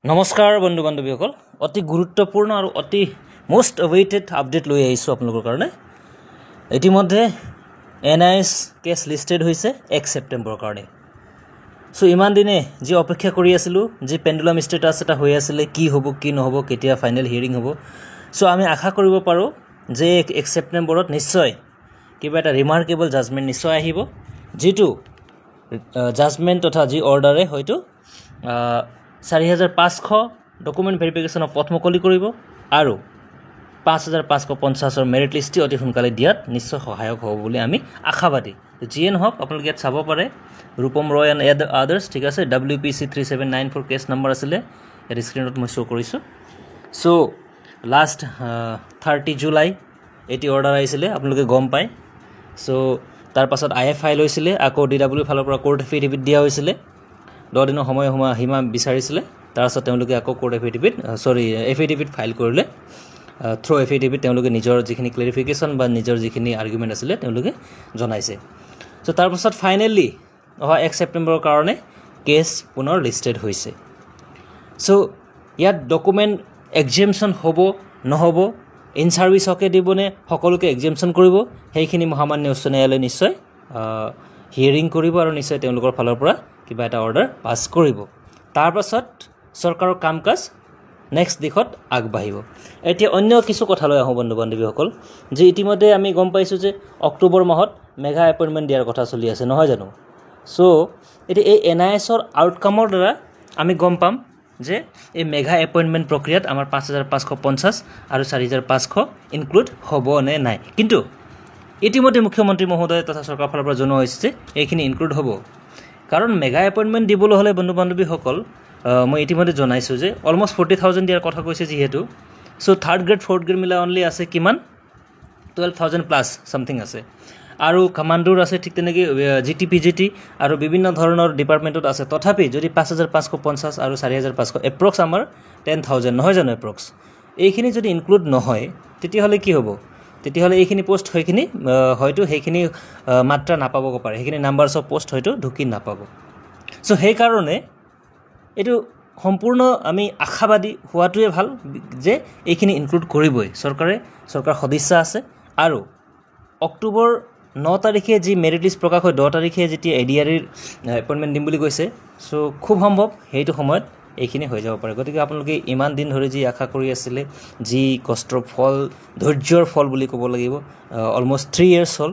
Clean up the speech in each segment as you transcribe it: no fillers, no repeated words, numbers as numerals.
নমস্কাৰ বন্ধু বান্ধৱীসকল অতি গুৰুত্বপূৰ্ণ আৰু অতি মোষ্ট অৱেইটেড আপডেট লৈ আহিছোঁ আপোনালোকৰ কাৰণে ইতিমধ্যে NIS কেছ লিষ্টেড হৈছে 1 ছেপ্টেম্বৰৰ কাৰণে সো ইমান দিনে যি অপেক্ষা কৰি আছিলোঁ যি পেণ্ডুলাম ষ্টেটাছ এটা হৈ আছিলে কি হ'ব কি নহ'ব কেতিয়া ফাইনেল হিয়াৰিং হ'ব সো আমি আশা কৰিব পাৰোঁ যে 1 ছেপ্টেম্বৰত নিশ্চয় কিবা এটা ৰিমাৰ্কেবল জাজমেণ্ট নিশ্চয় আহিব যিটো জাজমেণ্ট তথা যি অৰ্ডাৰে হয়তো 4500 ডকুমেণ্ট ভেৰিফিকেশ্যনৰ পথ মুকলি কৰিব আৰু 5550 মেৰিট লিষ্ট অতি সোনকালে দিয়াত নিশ্চয় সহায়ক হ'ব বুলি আমি আশাবাদী যিয়ে নহওক আপোনালোকে ইয়াত চাব পাৰে ৰূপম ৰয় এণ্ড আদাৰ্ছ ঠিক আছে WPC 3794 কেছ নম্বৰ আছিলে ইয়াত স্ক্ৰীণত মই শ্ব' কৰিছোঁ চ' লাষ্ট 30 জুলাই এটি অৰ্ডাৰ আহিছিলে আপোনালোকে গম পায় চ' তাৰ পাছত IFI লৈছিলে আকৌ DW ফালৰ পৰা কোৰ্ট এফিডেভিট দিয়া হৈছিলে 10 দিনৰ সময় সীমা বিচাৰিছিলে তাৰপাছত তেওঁলোকে আকৌ কোৰ্ট এফিডেভিট ফাইল কৰিলে থ্ৰু এফিডেভিট তেওঁলোকে নিজৰ যিখিনি ক্লেৰিফিকেশ্যন বা নিজৰ যিখিনি আৰ্গুমেণ্ট আছিলে তেওঁলোকে জনাইছে চ' তাৰপাছত ফাইনেলি 1 ছেপ্টেম্বৰৰ কাৰণে কেছ পুনৰ লিষ্টেড হৈছে চ' ইয়াত ডকুমেণ্ট এক্সেমশ্যন হ'ব নহ'ব ইন ছাৰ্ভিচকে দিবনে সকলোকে এক্সেমশ্যন কৰিব সেইখিনি মহামান্য উচ্চ ন্যায়ালয়ে নিশ্চয় হিয়াৰিং কৰিব আৰু নিশ্চয় তেওঁলোকৰ ফালৰ পৰা কিবা এটা অৰ্ডাৰ পাছ কৰিব তাৰপাছত চৰকাৰৰ কাম কাজ নেক্সট দিশত আগবাঢ়িব এতিয়া অন্য কিছু কথালৈ আহোঁ বন্ধু বান্ধৱীসকল যে ইতিমধ্যে আমি গম পাইছোঁ যে অক্টোবৰ মাহত মেগা এপইণ্টমেণ্ট দিয়াৰ কথা চলি আছে নহয় জানো চ' এতিয়া এই NISৰ আউটকামৰ দ্বাৰা আমি গম পাম যে এই মেগা এপইণ্টমেণ্ট প্ৰক্ৰিয়াত আমাৰ 5550 আৰু 4500 ইনক্লুড হ'ব নে নাই কিন্তু ইতিমধ্যে মুখ্যমন্ত্ৰী মহোদয় তথা চৰকাৰৰ ফালৰ পৰা জনোৱা হৈছে যে এইখিনি ইনক্লুড হ'ব কাৰণ মেগা এপইণ্টমেণ্ট দিবলৈ হ'লে বন্ধু বান্ধৱীসকল মই ইতিমধ্যে জনাইছোঁ যে অলমষ্ট 40,000 দিয়াৰ কথা কৈছে যিহেতু চ' থাৰ্ড গ্ৰেড ফ'ৰ্থ গ্ৰেড মিলাই অনলি আছে কিমান 12,000 প্লাছ ছামথিং আছে আৰু কামাণ্ডোৰ আছে ঠিক তেনেকৈ GT আৰু বিভিন্ন ধৰণৰ ডিপাৰ্টমেণ্টত আছে তথাপি যদি 5550 আৰু 4500 এপ্ৰক্স আমাৰ 10,000 নহয় জানো এপ্ৰক্স এইখিনি যদি ইনক্লুড নহয় তেতিয়াহ'লে কি হ'ব তেতিয়াহ'লে এইখিনি পোষ্ট হয়খিনি হয়তো সেইখিনি মাত্ৰা নাপাব পাৰে সেইখিনি নাম্বাৰছ অফ পোষ্ট হয়তো ঢুকি নাপাব চ' সেইকাৰণে এইটো সম্পূৰ্ণ আমি আশাবাদী হোৱাটোৱে ভাল যে এইখিনি ইনক্লুড কৰিবই চৰকাৰ সদিচ্ছা আছে আৰু অক্টোবৰ 9 তাৰিখে যি মেৰিট লিষ্ট প্ৰকাশ হয় 10 তাৰিখে যেতিয়া ADRৰ এপইণ্টমেণ্ট দিম বুলি কৈছে চ' খুব সম্ভৱ সেইটো সময়ত এইখিনি হৈ যাব পাৰে গতিকে আপোনালোকে ইমান দিন ধৰি যি আশা কৰি আছিলে যি কষ্টৰ ফল ধৈৰ্যৰ ফল বুলি ক'ব লাগিব অলমষ্ট 3 years হ'ল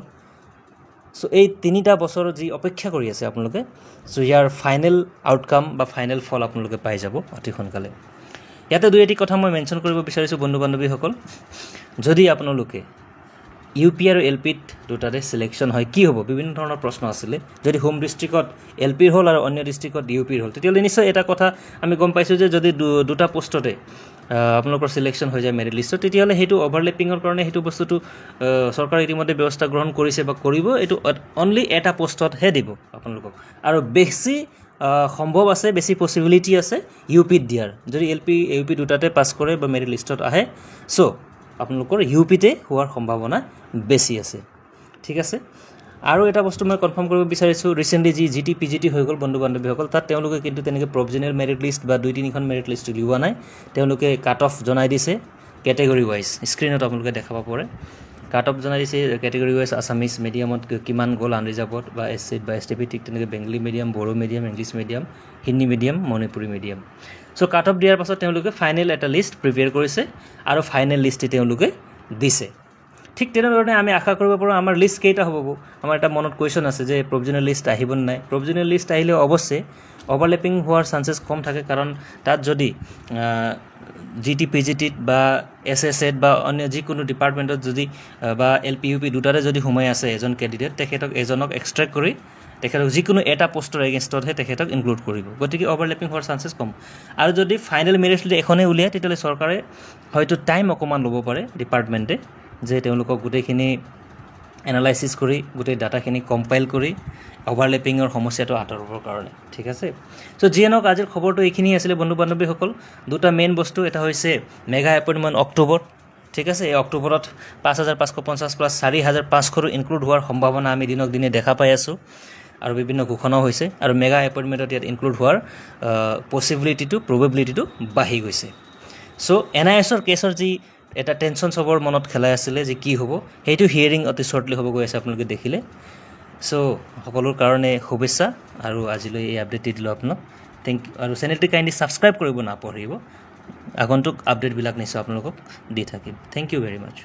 চ' এই 3টা বছৰৰ যি অপেক্ষা কৰি আছে আপোনালোকে চ' ইয়াৰ ফাইনেল আউটকাম বা ফাইনেল ফল আপোনালোকে পাই যাব অতি সোনকালে ইয়াতে দুই এটি কথা মই মেনশ্যন কৰিব বিচাৰিছোঁ বন্ধু বান্ধৱীসকল যদি আপোনালোকে UP আৰু LPত দুটাতে চিলেকশ্যন হয় কি হ'ব বিভিন্ন ধৰণৰ প্ৰশ্ন আছিলে যদি হোম ডিষ্ট্ৰিক্টত LPৰ হ'ল আৰু অন্য ডিষ্ট্ৰিক্টত UPৰ হ'ল তেতিয়াহ'লে নিশ্চয় এটা কথা আমি গম পাইছোঁ যে যদি দুটা পোষ্টতে আপোনালোকৰ চিলেকশ্যন হৈ যায় মেৰিট লিষ্টত তেতিয়াহ'লে সেইটো অভাৰলেপিঙৰ কাৰণে সেইটো বস্তুটো চৰকাৰে ইতিমধ্যে ব্যৱস্থা গ্ৰহণ কৰিছে বা কৰিব এইটো অনলি এটা পোষ্টতহে দিব আপোনালোকক আৰু বেছি সম্ভৱ আছে বেছি পচিবিলিটি আছে UPত দিয়াৰ যদি UP দুটাতে পাছ কৰে বা মেৰিট লিষ্টত আহে চ' আপোনালোকৰ UPতে হোৱাৰ সম্ভাৱনা বেছি আছে ঠিক আছে আৰু এটা বস্তু মই কনফাৰ্ম কৰিব বিচাৰিছোঁ ৰিচেণ্টলি যি GT হৈ গ'ল বন্ধু বান্ধৱীসকল তাত তেওঁলোকে কিন্তু তেনেকৈ প্ৰভিজনেল মেৰিট লিষ্ট বা 2-3খন মেৰিট লিষ্ট উলিওৱা নাই তেওঁলোকে কাট অফ জনাই দিছে কেটেগৰী ৱাইজ স্ক্ৰীণত আপোনালোকে দেখাব পাৰে কাট অফ জনাই দিছে কেটেগৰী ৱাইজ আছামিজ মিডিয়ামত কিমান গ'ল আনৰিজাৰ্ভত বা SC বা STP ঠিক তেনেকৈ Bengali medium Bodo medium English medium Hindi medium Manipuri medium চ' কাট অফ দিয়াৰ পাছত তেওঁলোকে ফাইনেল এটা লিষ্ট প্ৰিপেয়াৰ কৰিছে আৰু ফাইনেল লিষ্টে তেওঁলোকে দিছে ঠিক তেনেধৰণে আমি আশা কৰিব পাৰোঁ আমাৰ লিষ্ট কেইটা হ'ব আমাৰ এটা মনত কুৱেশ্যন আছে যে প্ৰভিজনেল লিষ্ট আহিব নে নাই প্ৰভিজনেল লিষ্ট আহিলে অৱশ্যে অভাৰলেপিং হোৱাৰ চান্সেছ কম থাকে কাৰণ তাত যদি GT বা SSত বা অন্য যিকোনো ডিপাৰ্টমেণ্টত যদি বা LP UP দুটাৰে যদি সোমাই আছে এজন কেণ্ডিডেট তেখেতক এজনক এক্সট্ৰেক্ট কৰি তেখেতক যিকোনো এটা পোষ্টৰ এগেইনষ্টতহে তেখেতক ইনক্লুড কৰিব গতিকে অভাৰলেপিং হোৱাৰ চান্সেছ কম আৰু যদি ফাইনেল মেৰিট লিষ্ট এখনেই উলিয়ায় তেতিয়াহ'লে চৰকাৰে হয়তো টাইম অকণমান ল'ব পাৰে ডিপাৰ্টমেণ্টে যে তেওঁলোকক গোটেইখিনি এনালাইচিছ কৰি গোটেই ডাটাখিনি কম্পাইল কৰি অভাৰলেপিঙৰ সমস্যাটো আঁতৰাবৰ কাৰণে ঠিক আছে চ' যিয়ে নহওক আজিৰ খবৰটো এইখিনি আছিলে বন্ধু বান্ধৱীসকল দুটা মেইন বস্তু এটা হৈছে মেগা এপইণ্টমেণ্ট অক্টোবৰ ঠিক আছে এই অক্টোবৰত 5550 প্লাছ 4500 ইনক্লুড হোৱাৰ সম্ভাৱনা আমি দিনক দিনে দেখা পাই আছোঁ আৰু বিভিন্ন ঘোষণাও হৈছে আৰু মেগা এপইণ্টমেণ্টত ইয়াত ইনক্লুড হোৱাৰ প্ৰবেবিলিটিটো বাঢ়ি গৈছে চ' NISৰ কেছৰ যি এটা টেনশ্যন চবৰ মনত খেলাই আছিলে যে কি হ'ব সেইটো হিয়াৰিং অতি শ্বৰ্টলি হ'ব গৈ আছে আপোনালোকে দেখিলে চ' সকলোৰ কাৰণে শুভেচ্ছা আৰু আজিলৈ এই আপডেট দি দিলোঁ আপোনাক থেংক ইউ আৰু চেনেলটি কাইণ্ডলি ছাবস্ক্ৰাইব কৰিব নাপাহৰিব আগন্তুক আপডেটবিলাক নিশ্চয় আপোনালোকক দি থাকিম থেংক ইউ ভেৰি মাছ